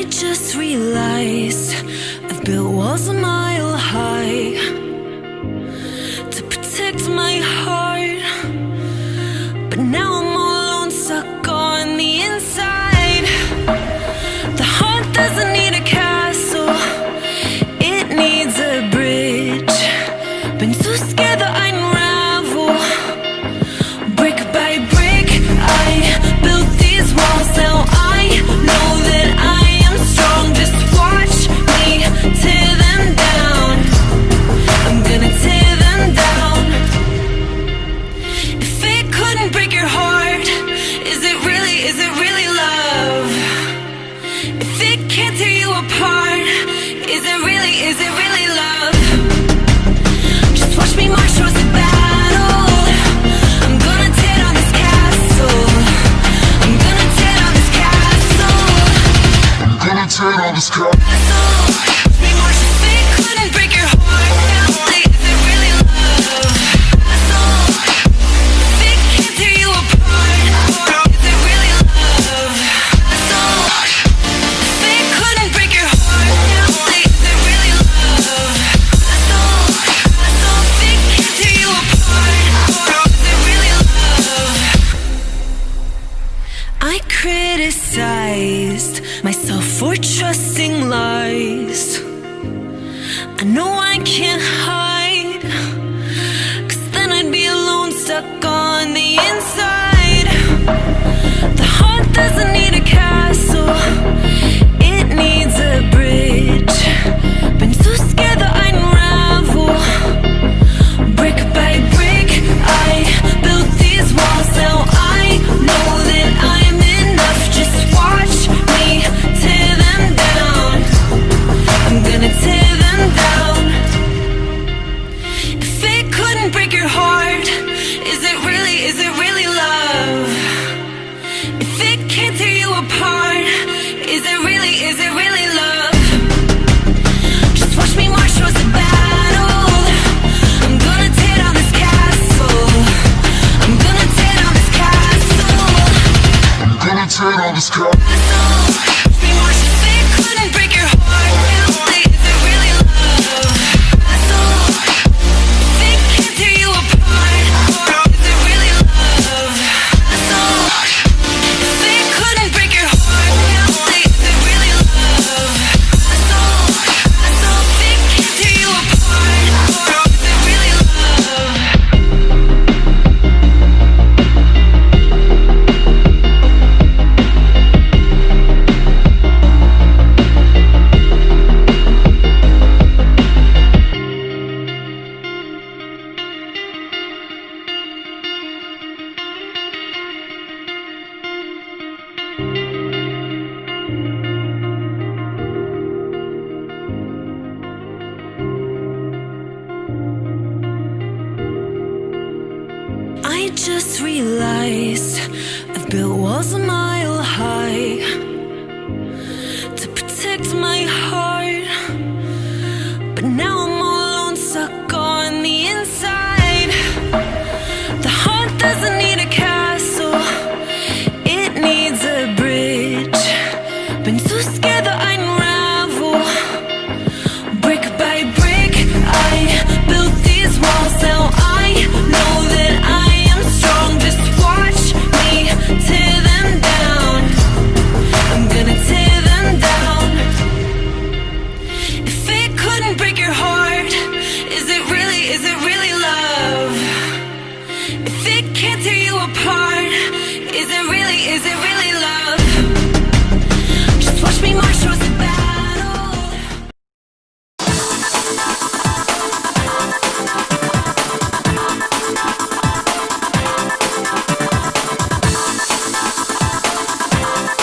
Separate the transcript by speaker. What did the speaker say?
Speaker 1: I just realized I've built walls a mile high to protect my heart, but now I'm all alone, stuck on the inside. The heart doesn't need a castle, it needs a bridge. Been too scared that I'd unravel. Brick by brick, I built these walls. Now I know that I am strong. Just watch me tear them down. I'm gonna tear them down. If it couldn't break your heart, is it really love? If it can't tear you apart, is it really love? Just watch me march towards the battle. I'm gonna tear down this castle. I'm gonna tear down this castle. I'm gonna tear down this castle. Watch me march. If it couldn't break your heart, is it really love? If it can't tear you apart, is it really love? If it couldn't break your heart, is it really love? If it can't tear you apart, is it really love? I criticized myself for trusting lies. I know I can't hide, 'cause then I'd be alone, stuck on the inside. The heart doesn't need a castle, it needs a bridge. Been too scared that I'd unravel. Brick by brick, I built these walls. Now I know that I'm enough. Just watch me tear them down. I'm gonna tear them down. If it couldn't break your heart, is it really love? If it can't tear you apart, is it really love? Just watch me march towards the battle. I'm gonna tear down this castle. I'm gonna tear down this castle. I'm gonna tear down this castle. Watch me march. If it couldn't break your heart, is it really love? If it can't tear you apart, is it really love? If it couldn't break your heart, is it really love? If it can't tear you apart, is it really love? I just realized I've built walls a mile high to protect my heart, but now I'm all alone, stuck on the inside. The heart doesn't need a castle, it needs a bridge. Been too scared that I'd unravel. Brick by brick, I built these walls. Now I know that I am strong. Just watch me tear them down. I'm gonna tear them down. If it couldn't break your heart, is it really love? If it can't tear you apart, is it really